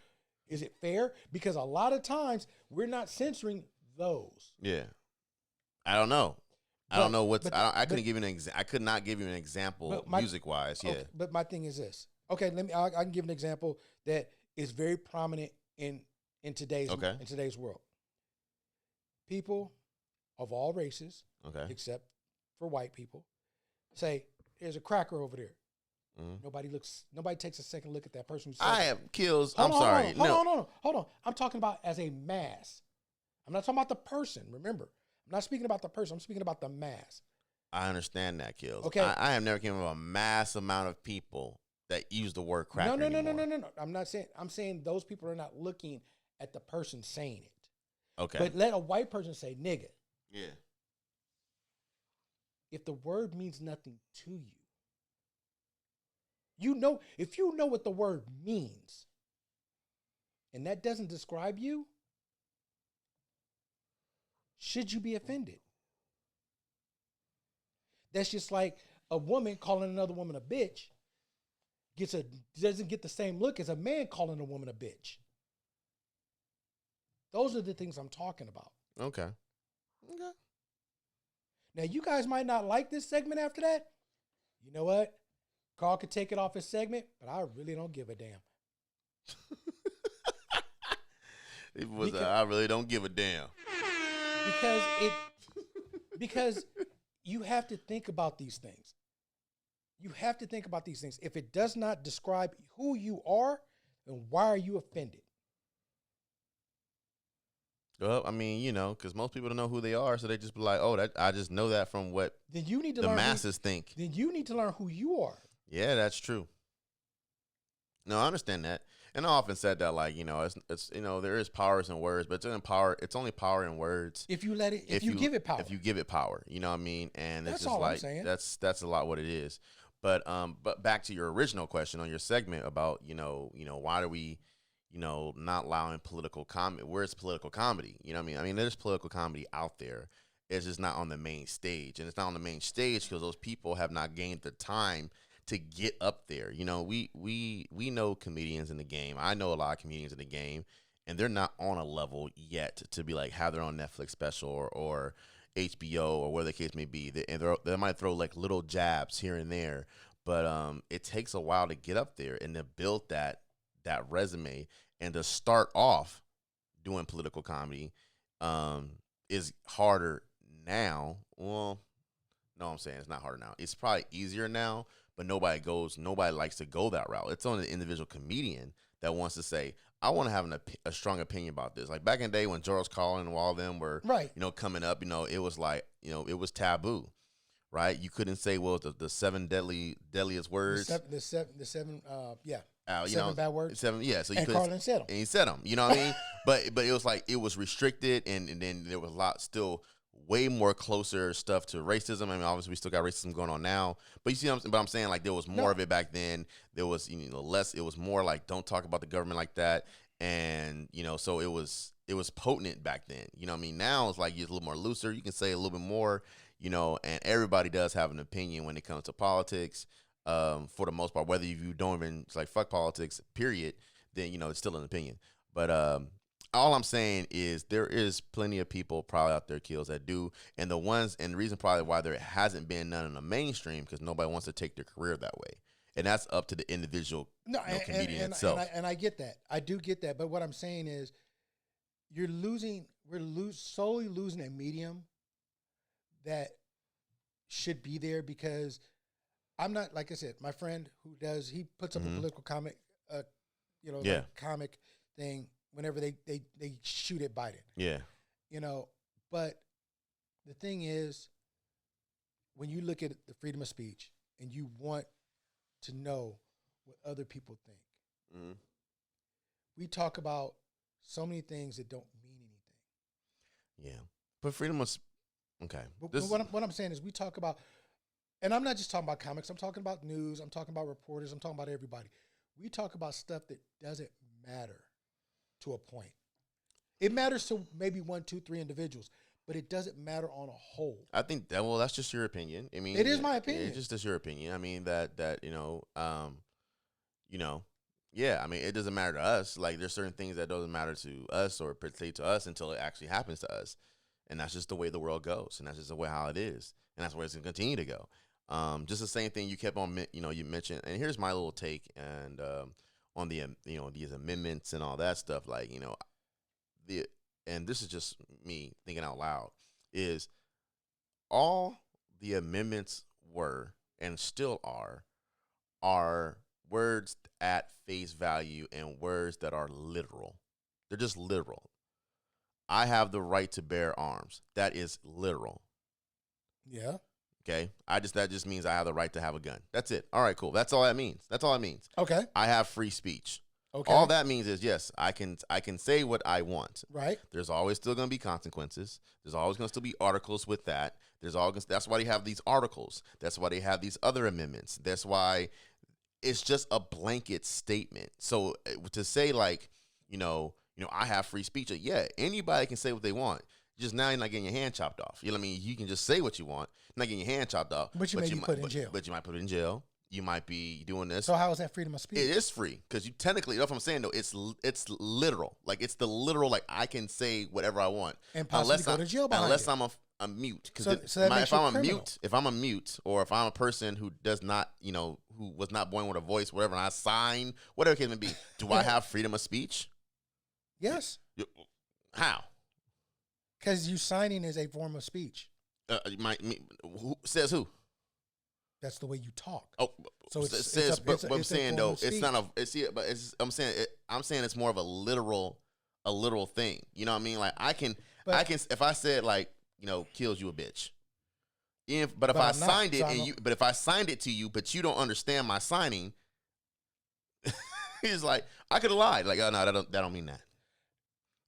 Is it fair? Because a lot of times we're not censoring those. Yeah. I don't know. I don't know what's. I couldn't give you an I could not give you an example music wise. Yeah. Okay, but my thing is this. Okay, I can give an example that is very prominent in today's world. People of all races, except for white people, say there's a cracker over there. Nobody takes a second look at that person. I have Killz. I'm sorry. Hold on. I'm talking about as a mass. I'm not talking about the person. Remember, I'm not speaking about the person. I'm speaking about the mass. I understand that, Killz. Okay. I have never came up with a mass amount of people that use the word cracker. No. I'm not saying. I'm saying those people are not looking at the person saying it. Okay. But let a white person say nigga. Yeah. If the word means nothing to you, if you know what the word means, and that doesn't describe you, should you be offended? That's just like a woman calling another woman a bitch doesn't get the same look as a man calling a woman a bitch. Those are the things I'm talking about. Okay. Now, you guys might not like this segment after that. You know what? Carl could take it off his segment, but I really don't give a damn. I really don't give a damn. Because you have to think about these things. You have to think about these things. If it does not describe who you are, then why are you offended? Well, I mean, because most people don't know who they are, so they just be like, "Oh, I just know that from what then you need to the learn masses think." Then you need to learn who you are. Yeah, that's true. No, I understand that, and I often said that, like, it's there is powers in words, but it's only power in words if you let it, if you give it power. If you give it power, you know what I mean, and That's it's just all I'm like saying. that's a lot what it is. But back to your original question on your segment about why do we not allowing political comedy? Where's political comedy? You know what I mean? I mean, there's political comedy out there. It's just not on the main stage. And it's not on the main stage because those people have not gained the time to get up there. We know comedians in the game. I know a lot of comedians in the game, and they're not on a level yet to be like have their own Netflix special or HBO or whatever the case may be. They might throw like little jabs here and there, but it takes a while to get up there and to build that resume and to start off doing political comedy is harder now. Well, no, I'm saying it's not harder now. It's probably easier now, but nobody likes to go that route. It's only the individual comedian that wants to say, I want to have a strong opinion about this. Like back in the day when George Carlin and all them were, coming up, it was like, it was taboo, right? You couldn't say, the seven deadliest words. The seven, yeah. Seven bad words? 7, yeah. So you And could, Carlin said 'em. and he said them. You know what I mean? But it was like it was restricted, and then there was a lot still way more closer stuff to racism. I mean, obviously we still got racism going on now, but you see, but I'm saying like there was more of it back then. There was less. It was more like don't talk about the government like that, and so it was potent back then. You know what I mean? Now it's like you're a little more looser. You can say a little bit more. And everybody does have an opinion when it comes to politics. For the most part, whether you don't even it's like fuck politics, period, then it's still an opinion. But all I'm saying is there is plenty of people probably out there, Killz, that do, and the reason probably why there hasn't been none in the mainstream because nobody wants to take their career that way, and that's up to the individual comedian itself. And I get that, I do get that, but what I'm saying is we're solely losing a medium that should be there because I'm not, like I said, my friend he puts up a political comic, like comic thing whenever they shoot at Biden. Yeah. But the thing is, when you look at the freedom of speech and you want to know what other people think, we talk about so many things that don't mean anything. Yeah. But freedom of okay. But what I'm saying is we talk about, and I'm not just talking about comics, I'm talking about news, I'm talking about reporters, I'm talking about everybody. We talk about stuff that doesn't matter to a point. It matters to maybe 1, 2, 3 individuals, but it doesn't matter on a whole. I think that's just your opinion. I mean, it is my opinion. It's just your opinion. I mean yeah. I mean, it doesn't matter to us. Like there's certain things that doesn't matter to us or pertain to us until it actually happens to us, and that's just the way the world goes, and that's just the way how it is, and that's where it's gonna continue to go. Just the same thing you kept on, you mentioned, and here's my little take, and on the these amendments and all that stuff, like and this is just me thinking out loud, is all the amendments were and still are words at face value and words that are literal. They're just literal. I have the right to bear arms. That is literal. Yeah. Okay. That just means I have the right to have a gun. That's it. All right, cool. That's all that means. That's all it means. Okay. I have free speech. Okay. All that means is yes, I can say what I want. Right. There's always still going to be consequences. There's always going to still be articles with that. That's why they have these articles. That's why they have these other amendments. That's why it's just a blanket statement. So to say like, I have free speech. Yeah, anybody can say what they want. Just now you're not getting your hand chopped off. You know what I mean? You can just say what you want. You're not getting your hand chopped off. But you may be put in jail. But you might put it in jail. You might be doing this. So how is that freedom of speech? It is free because you technically, that's what I'm saying though. It's literal. Like it's the literal. Like I can say whatever I want, and possibly go to jail behind unless it. I'm a mute. Because if I'm a mute, or if I'm a person who does not, who was not born with a voice, whatever, and I sign, whatever it can be, do I have freedom of speech? Yes. How? Because you signing is a form of speech. Who says who? That's the way you talk. Oh, so it says, but I'm saying though, it's not a. I'm saying it's more of a literal thing. You know what I mean? Like I can, if I said like, Killz, you a bitch. But if I signed it to you, but you don't understand my signing, he's like, I could have lied. Like, oh no, that don't mean that.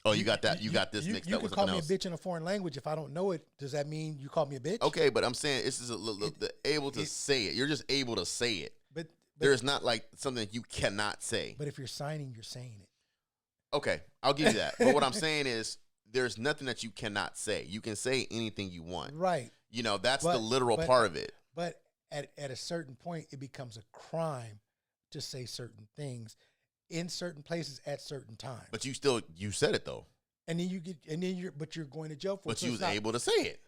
Oh, you got that. You got this mixed up with something else. You can call me a bitch in a foreign language. If I don't know it, does that mean you call me a bitch? Okay, but I'm saying this is able to say it. You're just able to say it. But there's not like something you cannot say. But if you're signing, you're saying it. Okay, I'll give you that. But what I'm saying is there's nothing that you cannot say. You can say anything you want. Right. That's the literal part of it. But at a certain point, it becomes a crime to say certain things in certain places at certain times. But you said it though. And then you're going to jail for it. But you was able to say it.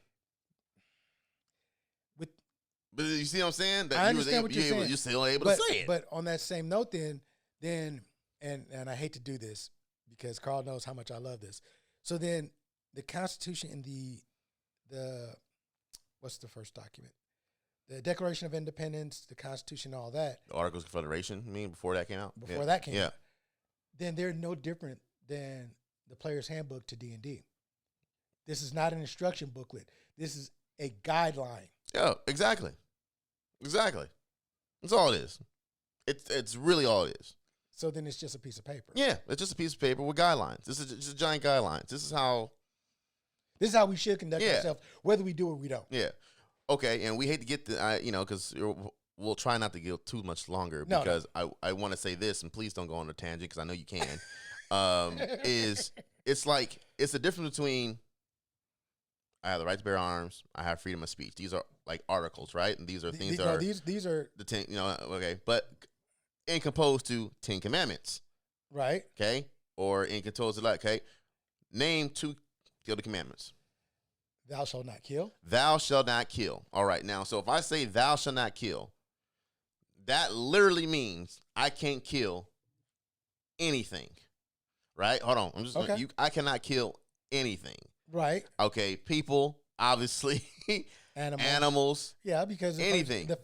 But you see what I'm saying? That I understand what you're saying. You're still able to say it. But on that same note, then, and I hate to do this because Carl knows how much I love this. So then, the Constitution and the what's the first document? The Declaration of Independence, the Constitution, all that. The Articles of Confederation, you mean, before that came out? Before that came out. Then they're no different than the Player's Handbook to D&D. This is not an instruction booklet. This is a guideline. Yeah, exactly. Exactly. That's all it is. It's really all it is. So then it's just a piece of paper. Yeah, it's just a piece of paper with guidelines. This is just giant guidelines. This is how we should conduct ourselves, whether we do or we don't. Yeah. Okay, and we hate to get the, because we'll try not to get too much longer because I want to say this, and please don't go on a tangent because I know you can. It's like it's the difference between I have the right to bear arms, I have freedom of speech. These are like articles, right? And these are things that are these are the 10. Okay, but in composed to 10 commandments, right? Okay, or in composed to okay, name 2 kill the commandments. Thou shalt not kill. Thou shalt not kill. All right. Now, so if I say thou shalt not kill, that literally means I can't kill anything. Right? Hold on. I'm just okay. I cannot kill anything. Right. Okay. People, obviously. Animals. Yeah, because anything. The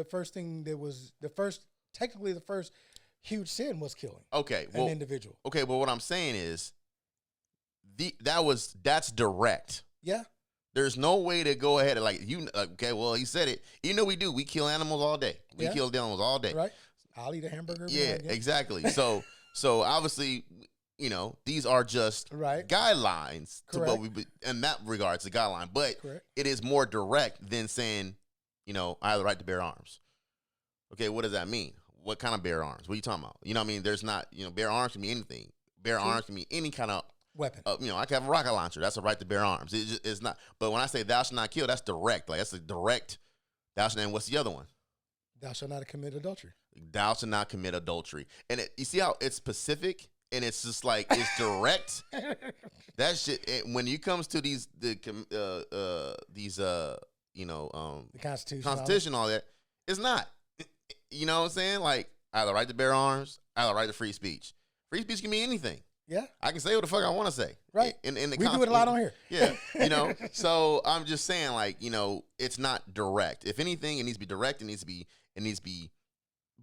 first thing that was the first huge sin was killing. Okay. An individual. Okay, well what I'm saying is that's direct. Yeah. There's no way to go ahead and okay, well, he said it. You know we do. We kill animals all day. We kill animals all day. Right. I'll eat a hamburger. Yeah, exactly. So obviously, these are just guidelines. Correct. To what we, in that regards, the guideline. But it is more direct than saying, I have the right to bear arms. Okay, what does that mean? What kind of bear arms? What are you talking about? You know what I mean? There's not, bear arms can be anything. Bear arms can be any kind of weapon. I can have a rocket launcher. That's a right to bear arms. It's not. But when I say thou shalt not kill, that's direct. Like that's a direct. Thou shalt. And what's the other one? Thou shalt not commit adultery. Thou shalt not commit adultery. And you see how it's specific and it's just like it's direct. That shit. When it comes to the Constitution, all that, it's not. You know what I'm saying? Like I have the right to bear arms. I have the right to free speech. Free speech can be anything. Yeah, I can say what the fuck I want to say. Right. In the we do it a lot on here. Yeah. So I'm just saying, it's not direct. If anything, it needs to be direct. It needs to be,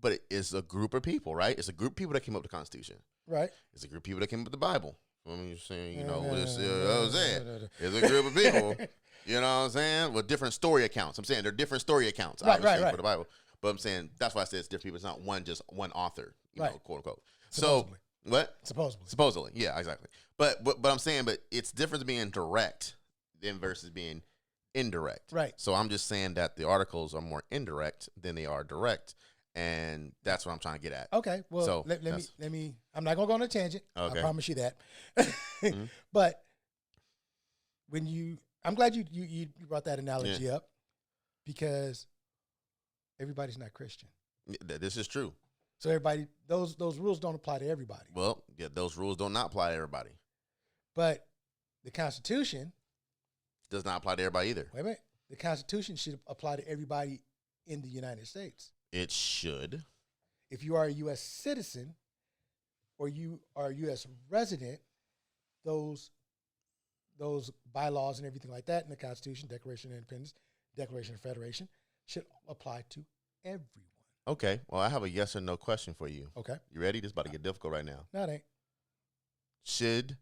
but it's a group of people, right? It's a group of people that came up with the Constitution. Right. It's a group of people that came up with the Bible. I'm just saying, it's a group of people, you know what I'm saying, with different story accounts. I'm saying they're different story accounts, obviously, for the Bible. But I'm saying that's why I said it's different people. It's not just one author, quote unquote. Supposedly. So. What? Supposedly. Yeah, exactly. But I'm saying, it's different being direct than versus being indirect. Right. So I'm just saying that the articles are more indirect than they are direct, and that's what I'm trying to get at. Okay. Well, so let me. I'm not gonna go on a tangent. Okay. I promise you that. Mm-hmm. But I'm glad you brought that analogy up because everybody's not Christian. This is true. So everybody, those rules don't apply to everybody. Well, yeah, those rules do not apply to everybody. But the Constitution does not apply to everybody either. Wait a minute. The Constitution should apply to everybody in the United States. It should. If you are a U.S. citizen or you are a U.S. resident, those bylaws and everything like that in the Constitution, Declaration of Independence, Declaration of Federation, should apply to everyone. Okay. Well, I have a yes or no question for you. Okay. You ready? This is about to get difficult right now. No, it ain't. Should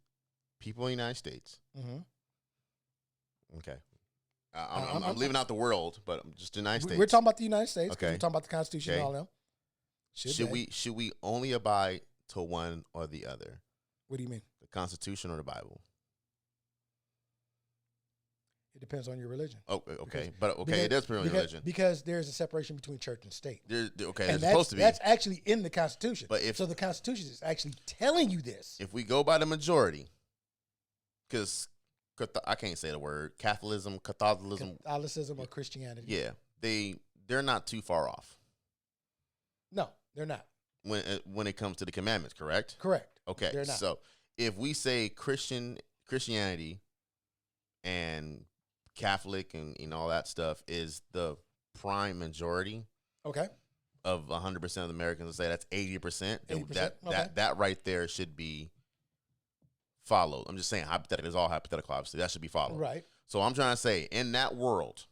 people in the United States? Mm-hmm. Okay. I'm leaving out the world, but just the United States. We're talking about the United States. Okay. We're talking about the Constitution and all them. Should we only abide to one or the other? What do you mean? The Constitution or the Bible? It depends on your religion. Oh, okay. It does depend on your religion. Because there's a separation between church and state. There's and supposed to be. That's actually in the Constitution. But so the Constitution is actually telling you this. If we go by the majority, because I can't say the word, Catholicism or Christianity. Yeah, they're not too far off. No, they're not. When it comes to the commandments, correct? Correct. Okay, they're not. So if we say Christianity and Catholic and all that stuff is the prime majority. Okay. Of 100% of Americans, let's say that's 80%. 80%. That right there should be followed. I'm just saying hypothetical. It's all hypothetical, obviously. That should be followed. Right. So I'm trying to say in that world.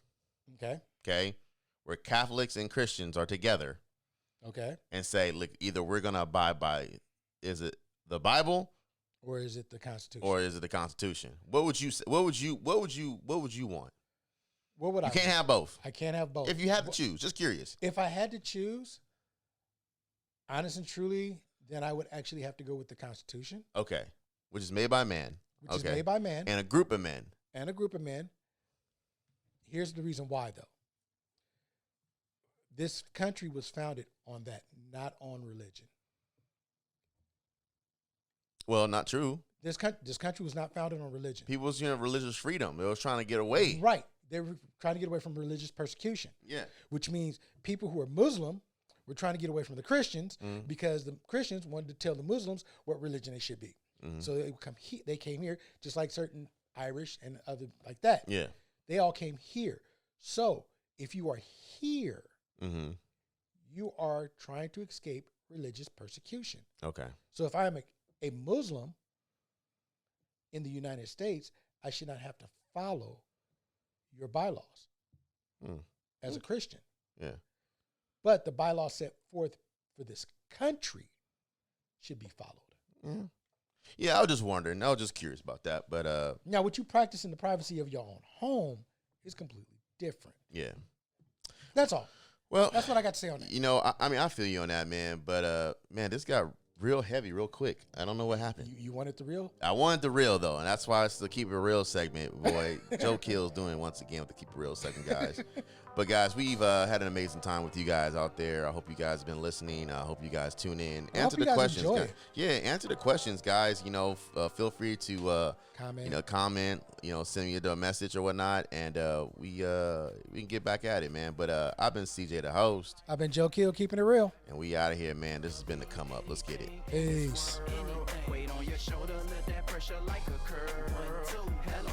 Okay. Where Catholics and Christians are together. Okay. And say, look, either we're gonna abide by, is it the Bible? Or is it the Constitution? What would you say? What would you want? What would you can't have both. I can't have both. If you had to choose, just curious. If I had to choose, Honest and truly, then I would actually have to go with the Constitution, Okay. Which is made by man. which is made by man And a group of men. and a group of men. Here's the reason why, though. This country was founded on that, not on religion. Well, not true. This country was not founded on religion. People was, religious freedom. They was trying to get away. Right. They were trying to get away from religious persecution, Yeah. which means people who are Muslim were trying to get away from the Christians Mhm. because the Christians wanted to tell the Muslims what religion they should be. Mhm. So they came here, just like certain Irish and other like that. Yeah. They all came here. So if you are here, Mm-hmm. you are trying to escape religious persecution. Okay. So if I'm a Muslim in the United States, I should not have to follow your bylaws as a Christian. Yeah. But the bylaws set forth for this country should be followed. Yeah. Yeah, I was just wondering. I was just curious about that. But Now, what you practice in the privacy of your own home is completely different. yeah. That's all. Well, That's what I got to say on that. I mean, I feel you on that, man. But man, this got real heavy real quick. I don't know what happened. You wanted the real? I wanted the real though, and that's why it's the Keep It Real segment. Boy, Joe Killz doing it once again with the Keep It Real segment, guys. But guys, we've had an amazing time with you guys out there. I hope you guys have been listening. I hope you guys tune in. I hope Answer you the guys questions. enjoy Guys. it. Yeah, answer the questions, guys. Feel free to Comment. comment. Send me a message or whatnot, and we can get back at it, man. But I've been CJ, the host, I've been Joe Killz, keeping it real. and we out of here, man. This has been the Come Up. Let's get it. Peace. Weight on your shoulder, let that pressure like a curve. 1, 2, hello.